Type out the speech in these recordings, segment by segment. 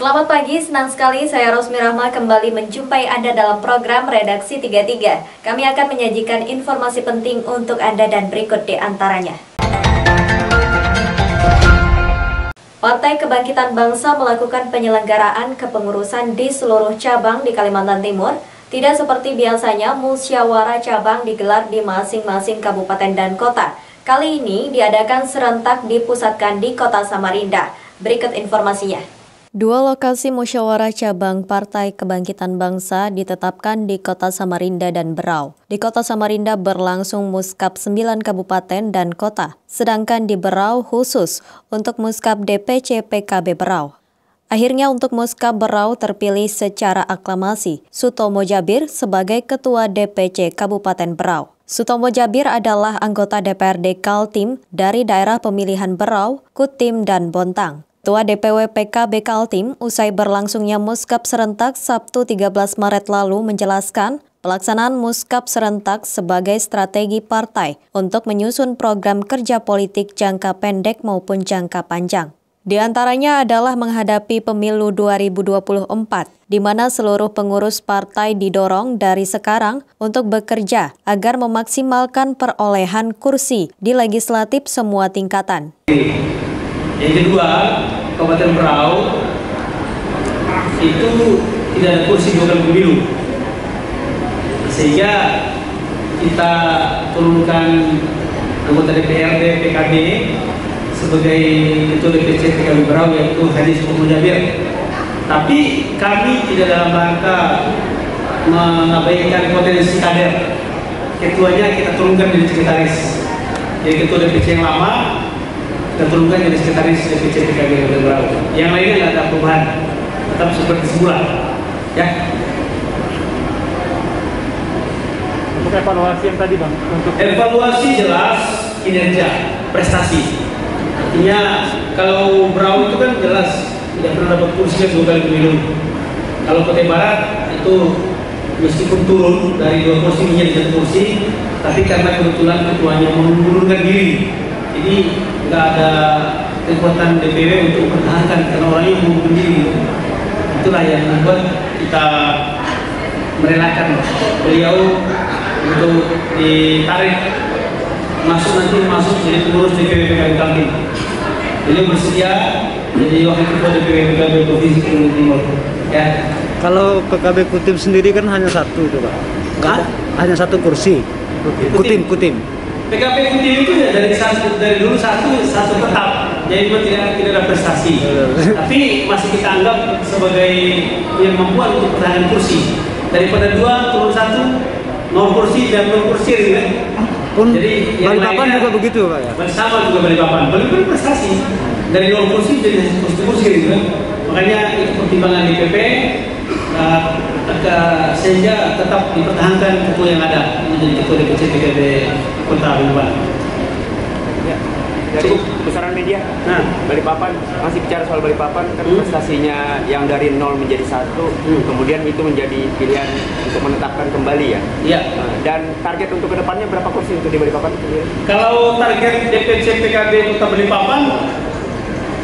Selamat pagi, senang sekali saya Rosmi Rahma kembali menjumpai Anda dalam program Redaksi 33. Kami akan menyajikan informasi penting untuk Anda dan berikut di antaranya. Partai Kebangkitan Bangsa melakukan penyelenggaraan kepengurusan di seluruh cabang di Kalimantan Timur. Tidak seperti biasanya, musyawarah cabang digelar di masing-masing kabupaten dan kota. Kali ini diadakan serentak dipusatkan di Kota Samarinda. Berikut informasinya. Dua lokasi musyawarah cabang Partai Kebangkitan Bangsa ditetapkan di Kota Samarinda dan Berau. Di Kota Samarinda berlangsung muskap 9 kabupaten dan kota, sedangkan di Berau khusus untuk muskap DPC PKB Berau. Akhirnya untuk muskap Berau terpilih secara aklamasi Sutomo Jabir sebagai Ketua DPC Kabupaten Berau. Sutomo Jabir adalah anggota DPRD Kaltim dari daerah pemilihan Berau, Kutim, dan Bontang. Ketua DPW PKB Kaltim usai berlangsungnya muskap serentak Sabtu 13 Maret lalu menjelaskan pelaksanaan muskap serentak sebagai strategi partai untuk menyusun program kerja politik jangka pendek maupun jangka panjang. Di antaranya adalah menghadapi pemilu 2024, di mana seluruh pengurus partai didorong dari sekarang untuk bekerja agar memaksimalkan perolehan kursi di legislatif semua tingkatan. Yang kedua, Kabupaten Berau itu tidak ada kursi dua kali pemilu, sehingga kita turunkan anggota DPRD PKB sebagai Ketua DPC PKB Berau, yaitu Haji Sutomo Jabir. Tapi kami tidak dalam rangka mengabaikan potensi kader. Ketuanya kita turunkan jadi sekretaris, jadi Ketua DPC yang lama kita turunkan jadi sekretaris DPC PKB Kabupaten Berau. Yang lainnya nggak ada perubahan, tetap seperti semula. Ya. Untuk evaluasi yang tadi Bang, untuk evaluasi jelas kinerja, prestasi. Artinya kalau Berau itu kan jelas tidak pernah dapat kursi dua kali pemilu. Kalau Kota Barat itu meskipun turun dari 2 kursi menjadi 1 kursi, tapi karena kebetulan ketuanya mengundurkan diri, jadi nggak ada kekuatan DPW untuk mempertahankan karena orangnya mau berdiri. Itulah yang membuat kita merelakan beliau untuk ditarik masuk jadi pengurus DPW PKB Kaltim. Beliau bersedia jadi wakil ketua DPW PKB Provinsi Kalimantan Timur. Ya. Kalau PKB Kutim sendiri kan hanya satu itu Pak. Hanya 1 kursi. Kutim. PKB Kutim itu dari dulu satu tetap, jadi tidak ada prestasi. Tapi masih kita anggap sebagai yang mampu untuk pertahanan kursi. Daripada 2 turun 1, 0 kursi dan 0 kursi, kan? Jadi Balikpapan juga begitu Pak ya. Bersama juga Balikpapan prestasi dari 0 kursi jadi 1 kursi, gitu kan? Makanya itu pertimbangan DPP. Sehingga tetap dipertahankan ketua yang ada menjadi Ketua DPC PKB Kota Balikpapan. Ya, dari besaran media, Balikpapan masih bicara soal Balikpapan kan prestasinya yang dari 0 menjadi 1, kemudian itu menjadi pilihan untuk menetapkan kembali ya. Iya. Dan target untuk kedepannya berapa kursi untuk di Balikpapan? Kalau target DPC PKB Kota Balikpapan,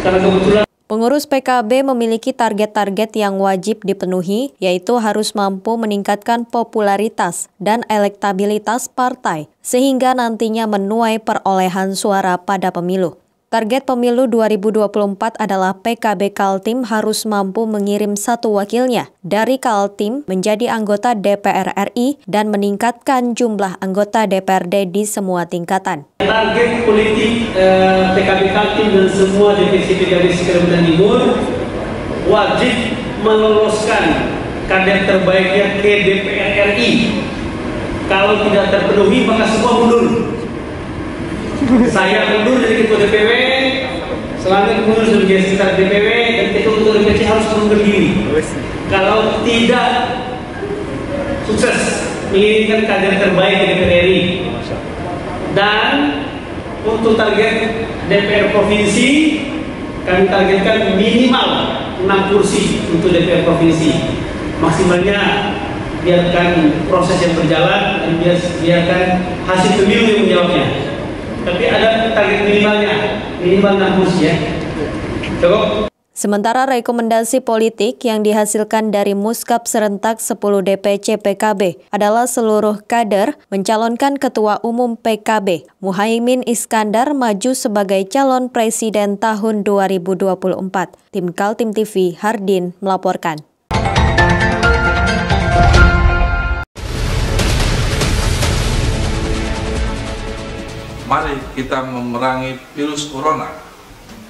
karena kebetulan Pengurus PKB memiliki target-target yang wajib dipenuhi, yaitu harus mampu meningkatkan popularitas dan elektabilitas partai, sehingga nantinya menuai perolehan suara pada pemilu. Target pemilu 2024 adalah PKB Kaltim harus mampu mengirim 1 wakilnya dari Kaltim menjadi anggota DPR RI dan meningkatkan jumlah anggota DPRD di semua tingkatan. Target politik PKB Kaltim dan semua DPC PKB Kalimantan Timur wajib meloloskan kader terbaiknya ke DPR RI. Kalau tidak terpenuhi maka semua mundur. Saya mundur dari Ketua DPW, selanjutnya mundur sebagai sekretaris DPW, dan Ketua DPC harus mengundurkan diri. Kalau tidak sukses mengirimkan kader terbaik ke DPR RI. Dan untuk target DPR Provinsi, kami targetkan minimal 6 kursi untuk DPR Provinsi. Maksimalnya biarkan proses yang berjalan dan biarkan hasil pemilu yang menjawabnya. Tapi ada target minimalnya, minimal 6 kursi ya. Cukup. Sementara rekomendasi politik yang dihasilkan dari Muskap Serentak 10 DPC PKB adalah seluruh kader mencalonkan Ketua Umum PKB, Muhaimin Iskandar, maju sebagai calon presiden tahun 2024. Tim Kaltim TV, Hardin melaporkan. Mari kita memerangi virus corona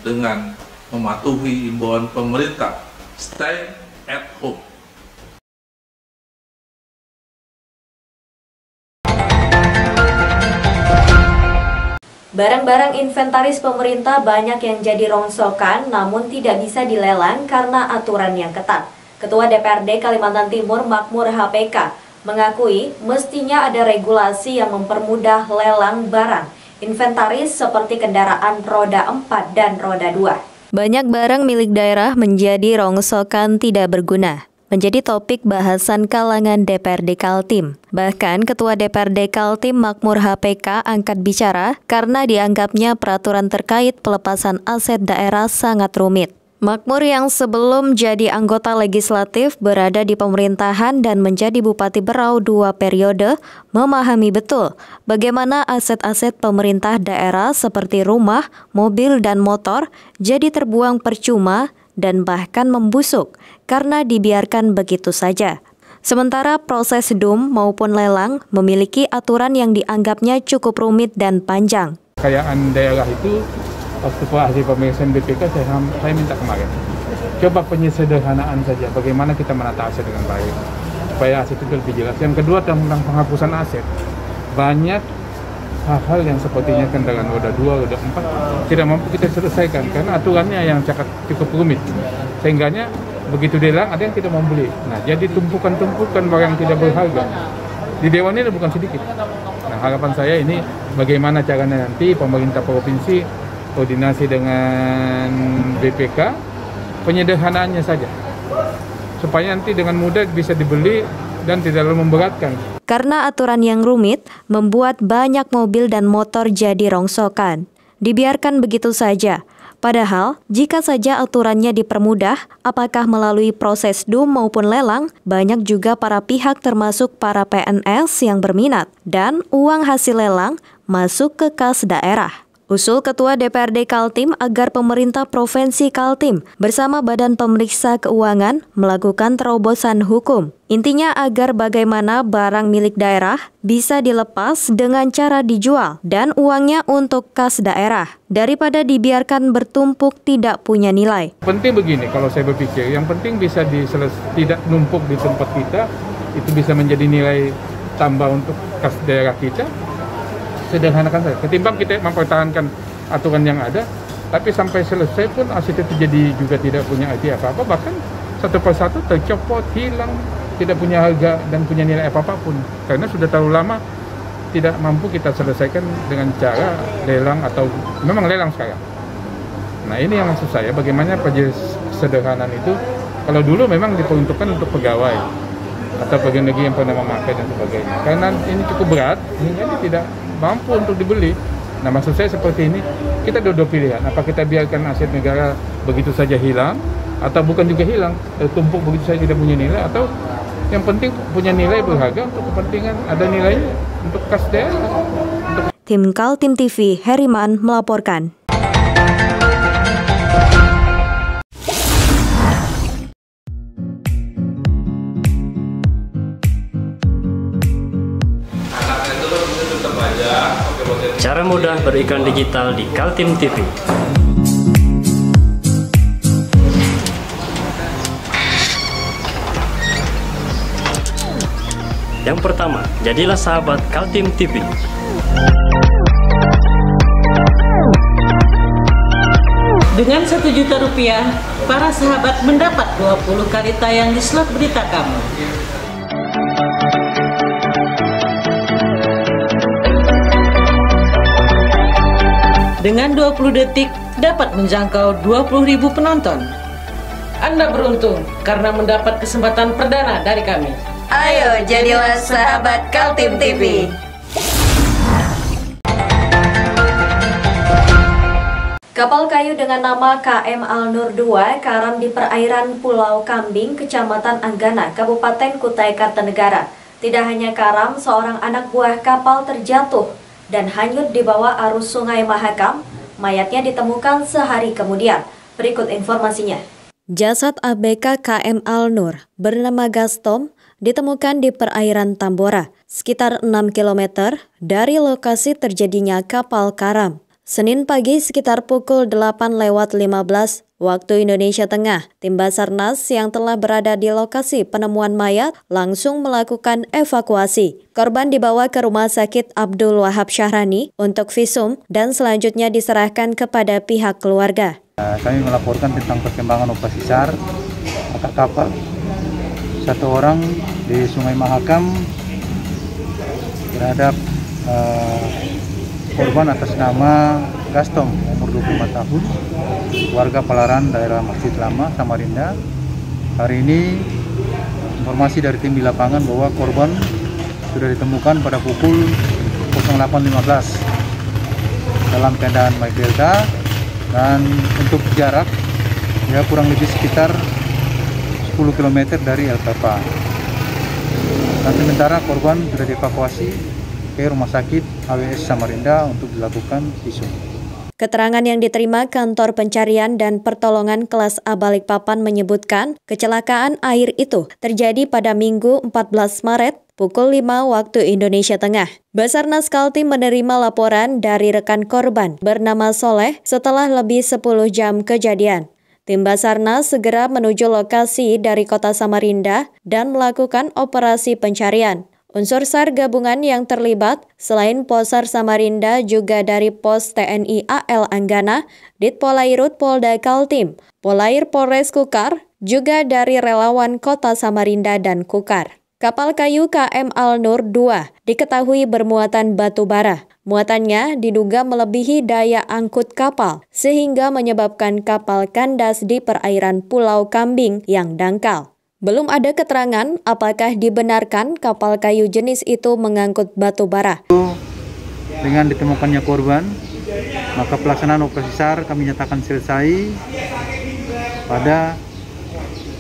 dengan mematuhi imbauan pemerintah, stay at home. Barang-barang inventaris pemerintah banyak yang jadi rongsokan namun tidak bisa dilelang karena aturan yang ketat. Ketua DPRD Kalimantan Timur Makmur HPK mengakui mestinya ada regulasi yang mempermudah lelang barang inventaris seperti kendaraan roda 4 dan roda 2. Banyak barang milik daerah menjadi rongsokan tidak berguna, menjadi topik bahasan kalangan DPRD Kaltim. Bahkan Ketua DPRD Kaltim Makmur HPK angkat bicara karena dianggapnya peraturan terkait pelepasan aset daerah sangat rumit. Makmur yang sebelum jadi anggota legislatif berada di pemerintahan dan menjadi Bupati Berau 2 periode, memahami betul bagaimana aset-aset pemerintah daerah seperti rumah, mobil, dan motor jadi terbuang percuma dan bahkan membusuk karena dibiarkan begitu saja. Sementara proses DUM maupun lelang memiliki aturan yang dianggapnya cukup rumit dan panjang. Kekayaan daerah itu setelah hasil pemeriksaan BPK saya minta kemarin, coba penyederhanaan saja bagaimana kita menata aset dengan baik supaya aset itu lebih jelas. Yang kedua tentang penghapusan aset, banyak hal-hal yang sepertinya kendaraan roda 2, roda 4 tidak mampu kita selesaikan karena aturannya yang cukup rumit, sehingganya begitu dilelang ada yang tidak mau beli. Nah, jadi tumpukan-tumpukan barang tidak berharga di Dewan ini bukan sedikit. Nah, harapan saya ini bagaimana caranya nanti pemerintah provinsi koordinasi dengan BPK, penyederhanaannya saja, supaya nanti dengan mudah bisa dibeli dan tidak terlalu memberatkan. Karena aturan yang rumit, membuat banyak mobil dan motor jadi rongsokan. Dibiarkan begitu saja. Padahal, jika saja aturannya dipermudah, apakah melalui proses DUM maupun lelang, banyak juga para pihak termasuk para PNS yang berminat, dan uang hasil lelang masuk ke kas daerah. Usul Ketua DPRD Kaltim agar pemerintah Provinsi Kaltim bersama Badan Pemeriksa Keuangan melakukan terobosan hukum. Intinya agar bagaimana barang milik daerah bisa dilepas dengan cara dijual dan uangnya untuk kas daerah daripada dibiarkan bertumpuk tidak punya nilai. Penting begini, kalau saya berpikir, yang penting bisa tidak numpuk di tempat kita, itu bisa menjadi nilai tambah untuk kas daerah kita. Sederhanakan saja, ketimbang kita mempertahankan aturan yang ada, tapi sampai selesai pun aset itu jadi juga tidak punya arti apa-apa, bahkan satu persatu tercopot, hilang, tidak punya harga dan punya nilai apa-apun, karena sudah terlalu lama tidak mampu kita selesaikan dengan cara lelang atau memang lelang sekarang. Nah, ini yang maksud saya, bagaimana sederhanaan itu, kalau dulu memang diperuntukkan untuk pegawai atau pegawai negeri yang pernah memakai dan sebagainya, karena ini cukup berat, hingga ini tidak mampu untuk dibeli. Nah, maksud saya seperti ini, kita ada dua pilihan. Apa kita biarkan aset negara begitu saja hilang, atau bukan juga hilang, tumpuk begitu saja tidak punya nilai, atau yang penting punya nilai berharga untuk kepentingan, ada nilainya untuk kas daerah. Tim Kaltim TV, Heriman melaporkan. Cara mudah beriklan digital di Kaltim TV. Yang pertama, jadilah sahabat Kaltim TV. Dengan Rp1 juta, para sahabat mendapat 20 kali tayang di slot berita kamu. Dengan 20 detik dapat menjangkau 20.000 penonton. Anda beruntung karena mendapat kesempatan perdana dari kami. Ayo jadilah sahabat Kaltim TV. Kapal kayu dengan nama KM Al-Nur 2 karam di perairan Pulau Kambing, Kecamatan Anggana, Kabupaten Kutai Kartanegara. Tidak hanya karam, seorang anak buah kapal terjatuh dan hanyut di bawah arus Sungai Mahakam. Mayatnya ditemukan sehari kemudian. Berikut informasinya. Jasad ABK KM Al-Nur bernama Gaston ditemukan di perairan Tambora, sekitar 6 km dari lokasi terjadinya kapal karam. Senin pagi sekitar pukul 8:15 waktu Indonesia Tengah, tim Basarnas yang telah berada di lokasi penemuan mayat langsung melakukan evakuasi. Korban dibawa ke Rumah Sakit Abdul Wahab Syahrani untuk visum dan selanjutnya diserahkan kepada pihak keluarga. Kami melaporkan tentang perkembangan operasi SAR angkat kapal. Satu orang di Sungai Mahakam terhadap korban atas nama Gaston, umur 25 tahun, warga Palaran, daerah Masjid Lama, Samarinda. Hari ini informasi dari tim di lapangan bahwa korban sudah ditemukan pada pukul 08.15 dalam keadaan baik delta, dan untuk jarak ya kurang lebih sekitar 10 km dari LPP. Dan sementara korban sudah dievakuasi ke Rumah Sakit AWS Samarinda untuk dilakukan visum. Keterangan yang diterima Kantor Pencarian dan Pertolongan Kelas A Balikpapan menyebutkan kecelakaan air itu terjadi pada Minggu 14 Maret pukul 5 waktu Indonesia Tengah. Basarnas Kaltim menerima laporan dari rekan korban bernama Soleh setelah lebih 10 jam kejadian. Tim Basarnas segera menuju lokasi dari kota Samarinda dan melakukan operasi pencarian. Unsur SAR gabungan yang terlibat selain Posar Samarinda juga dari Pos TNI AL Anggana, Ditpolairut Polda Kaltim, Polair Polres Kukar, juga dari relawan Kota Samarinda dan Kukar. Kapal kayu KM Al-Nur 2 diketahui bermuatan batu bara. Muatannya diduga melebihi daya angkut kapal sehingga menyebabkan kapal kandas di perairan Pulau Kambing yang dangkal. Belum ada keterangan apakah dibenarkan kapal kayu jenis itu mengangkut batu bara. Dengan ditemukannya korban, maka pelaksanaan operasi SAR kami nyatakan selesai pada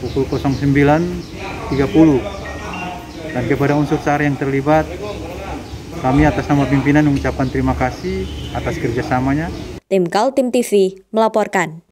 pukul 09.30. Dan kepada unsur SAR yang terlibat, kami atas nama pimpinan mengucapkan terima kasih atas kerjasamanya. Tim Kaltim TV melaporkan.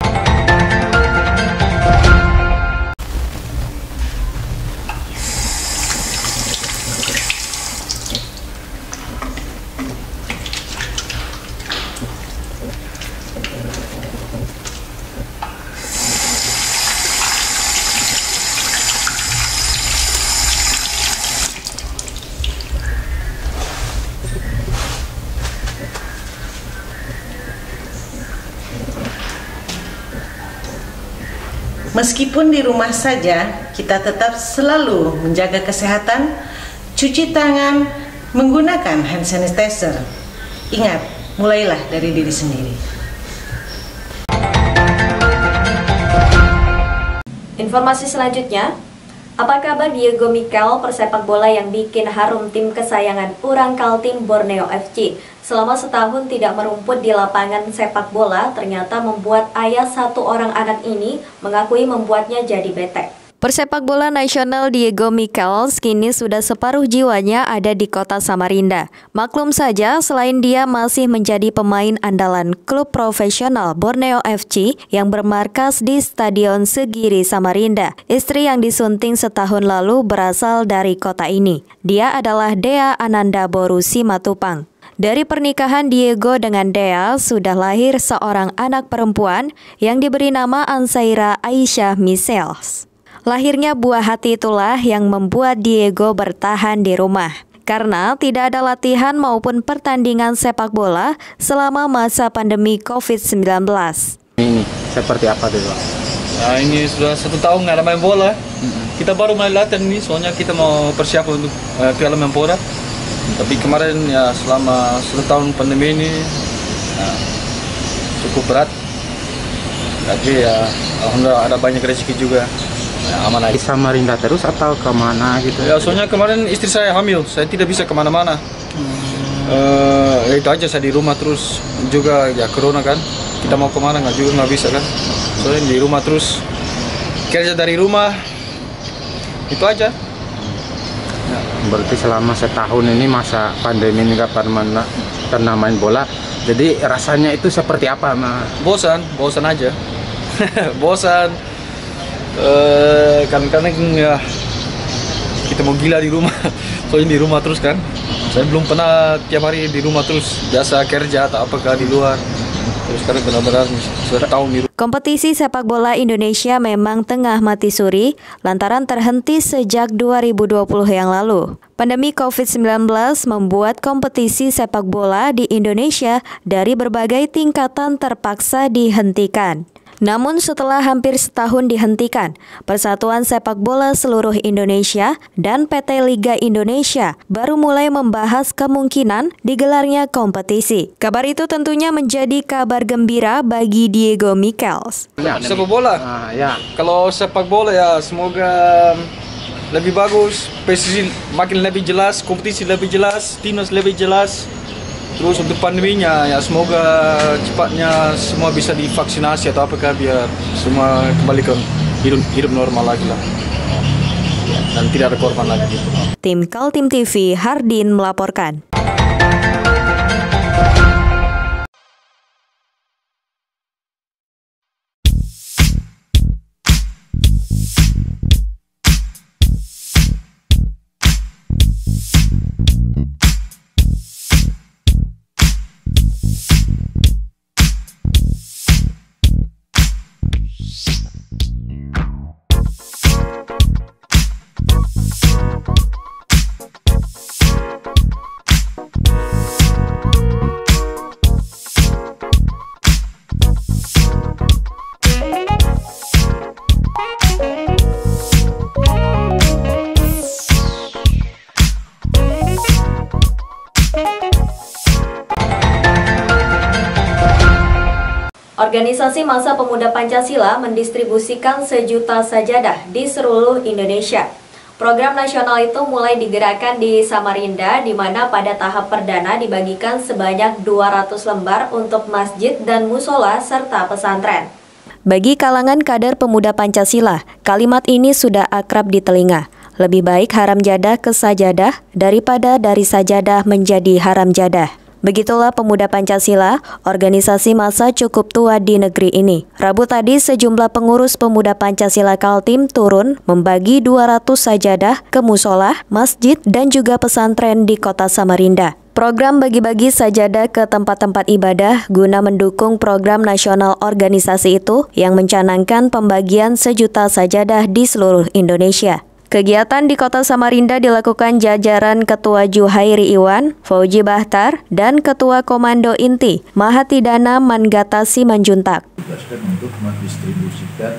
Meskipun di rumah saja, kita tetap selalu menjaga kesehatan, cuci tangan, menggunakan hand sanitizer. Ingat, mulailah dari diri sendiri. Informasi selanjutnya, apa kabar Diego Mikel, pesepak bola yang bikin harum tim kesayangan Urang Kaltim Borneo FC? Selama setahun tidak merumput di lapangan sepak bola, ternyata membuat ayah satu orang anak ini mengakui membuatnya jadi bete. Persepak bola nasional Diego Mikel kini sudah separuh jiwanya ada di kota Samarinda. Maklum saja, selain dia masih menjadi pemain andalan klub profesional Borneo FC yang bermarkas di Stadion Segiri Samarinda. Istri yang disunting setahun lalu berasal dari kota ini. Dia adalah Dea Ananda Boru Simatupang. Dari pernikahan Diego dengan Dea sudah lahir seorang anak perempuan yang diberi nama Ansaira Aisyah Michels. Lahirnya buah hati itulah yang membuat Diego bertahan di rumah karena tidak ada latihan maupun pertandingan sepak bola selama masa pandemi COVID-19. Ini seperti apa dulu? Nah, ini sudah 1 tahun nggak ada main bola. Kita baru main latihan ini, soalnya kita mau persiapan untuk Piala Menpora. Tapi kemarin ya selama 1 tahun pandemi ini cukup berat. Tapi ya alhamdulillah ada banyak rezeki juga. Ya, aman aja. Di Samarinda terus atau kemana gitu? Ya soalnya kemarin istri saya hamil, saya tidak bisa kemana-mana. Ya itu aja, saya di rumah terus juga ya, corona kan, kita mau kemana nggak bisa kan, soalnya di rumah terus kerja dari rumah, itu aja. Berarti selama setahun ini masa pandemi ini nggak pernah main bola, jadi rasanya itu seperti apa? Bosan aja. Bosan, kadang-kadang ya kita mau gila di rumah. Soalnya di rumah terus kan, saya belum pernah tiap hari di rumah terus, biasa kerja atau apakah di luar. Terus sekarang benar-benar sudah tahu di rumah. Kompetisi sepak bola Indonesia memang tengah mati suri lantaran terhenti sejak 2020 yang lalu. Pandemi COVID-19 membuat kompetisi sepak bola di Indonesia dari berbagai tingkatan terpaksa dihentikan. Namun setelah hampir setahun dihentikan, Persatuan Sepak Bola Seluruh Indonesia dan PT Liga Indonesia baru mulai membahas kemungkinan digelarnya kompetisi. Kabar itu tentunya menjadi kabar gembira bagi Diego Michels. Sepak bola? Ya. Kalau sepak bola ya semoga lebih bagus, PSSI makin lebih jelas, kompetisi lebih jelas, timnas lebih jelas. Terus untuk pandeminya ya semoga cepatnya semua bisa divaksinasi atau apakah biar semua kembali ke hidup normal lagi lah. Dan tidak ada korban lagi gitu. Tim Kaltim TV, Hardin melaporkan. Organisasi Massa Pemuda Pancasila mendistribusikan 1 juta sajadah di seluruh Indonesia. Program nasional itu mulai digerakkan di Samarinda, di mana pada tahap perdana dibagikan sebanyak 200 lembar untuk masjid dan musola serta pesantren. Bagi kalangan kader pemuda Pancasila, kalimat ini sudah akrab di telinga. Lebih baik haram jadah ke sajadah daripada dari sajadah menjadi haram jadah. Begitulah pemuda Pancasila, organisasi massa cukup tua di negeri ini. Rabu tadi sejumlah pengurus pemuda Pancasila Kaltim turun membagi 200 sajadah ke musola, masjid, dan juga pesantren di kota Samarinda. Program bagi-bagi sajadah ke tempat-tempat ibadah guna mendukung program nasional organisasi itu yang mencanangkan pembagian 1 juta sajadah di seluruh Indonesia. Kegiatan di kota Samarinda dilakukan jajaran Ketua Juhairi Iwan, Fauji Bahtar, dan Ketua Komando Inti, Mahatidana Manggata Simanjuntak. Tugaskan untuk mendistribusikan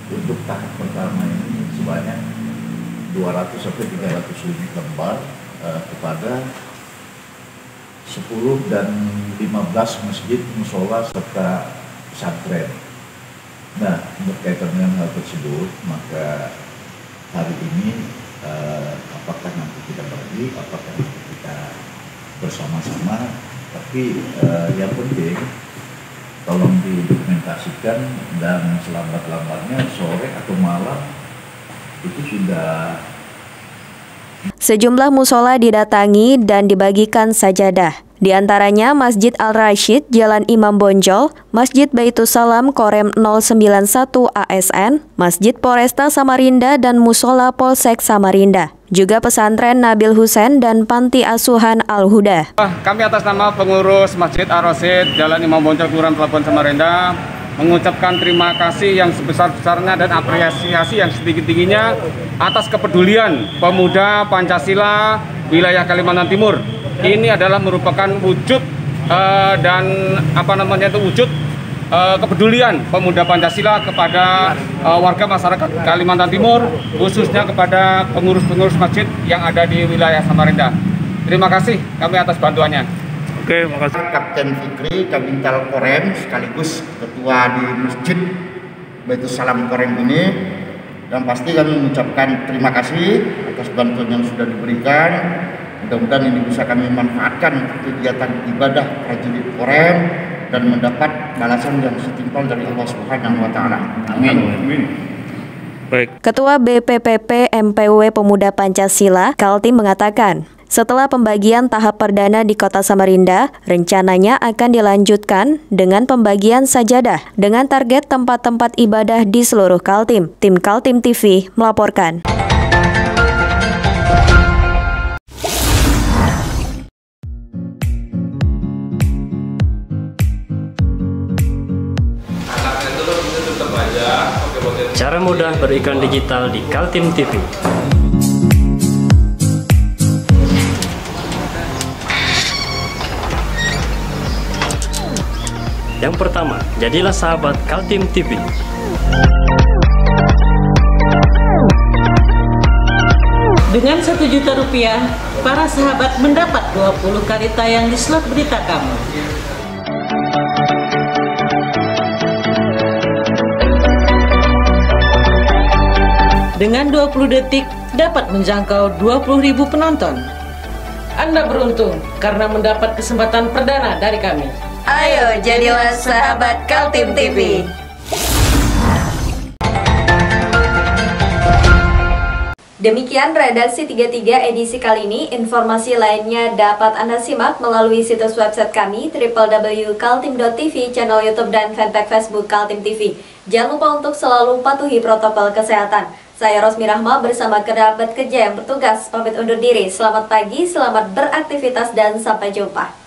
untuk tahap pertama ini sebanyak 200 sampai 300 unit lembar kepada 10 dan 15 masjid, musola, serta pesantren. Nah, berkaitan dengan hal tersebut, maka hari ini apakah nanti kita bagi, apakah nanti kita bersama-sama, tapi yang penting tolong didokumentasikan dan selambat-lambatnya sore atau malam itu sudah. Sejumlah musola didatangi dan dibagikan sajadah. Di antaranya Masjid Al-Rashid, Jalan Imam Bonjol, Masjid Baitussalam Korem 091 ASN, Masjid Polresta Samarinda dan Musola Polsek Samarinda. Juga pesantren Nabil Husain dan Panti Asuhan Al-Huda. Kami atas nama pengurus Masjid Al-Rashid, Jalan Imam Bonjol, Kelurahan Pelabuhan Samarinda, mengucapkan terima kasih yang sebesar-besarnya dan apresiasi yang setinggi-tingginya atas kepedulian pemuda Pancasila wilayah Kalimantan Timur. Ini adalah merupakan wujud wujud kepedulian pemuda Pancasila kepada warga masyarakat Kalimantan Timur, khususnya kepada pengurus-pengurus masjid yang ada di wilayah Samarinda. Terima kasih kami atas bantuannya. Oke, makasih. Kapten Fikri, Kabintal Korem, sekaligus ketua di Masjid Baitussalam Korem ini, dan pasti kami mengucapkan terima kasih atas bantuan yang sudah diberikan. Mudah-mudahan ini bisa kami manfaatkan untuk kegiatan ibadah prajurit Korem dan mendapat balasan yang setimpal dari Allah Subhanahu wa taala. Amin. Amin. Baik. Ketua BPPP MPW Pemuda Pancasila, Kaltim mengatakan, setelah pembagian tahap perdana di Kota Samarinda, rencananya akan dilanjutkan dengan pembagian sajadah dengan target tempat-tempat ibadah di seluruh Kaltim. Tim Kaltim TV melaporkan. Cara mudah beriklan digital di Kaltim TV. Yang pertama, jadilah sahabat Kaltim TV. Dengan Rp1.000.000, para sahabat mendapat 20 kali tayang di slot berita kamu. Dengan 20 detik dapat menjangkau 20.000 penonton. Anda beruntung karena mendapat kesempatan perdana dari kami. Ayo jadilah sahabat Kaltim TV. Demikian redaksi 33 edisi kali ini. Informasi lainnya dapat Anda simak melalui situs website kami www.kaltim.tv, channel YouTube dan fanpage Facebook Kaltim TV. Jangan lupa untuk selalu patuhi protokol kesehatan. Saya Rosmi Rahma bersama kerabat kerja yang bertugas pamit undur diri. Selamat pagi, selamat beraktivitas dan sampai jumpa.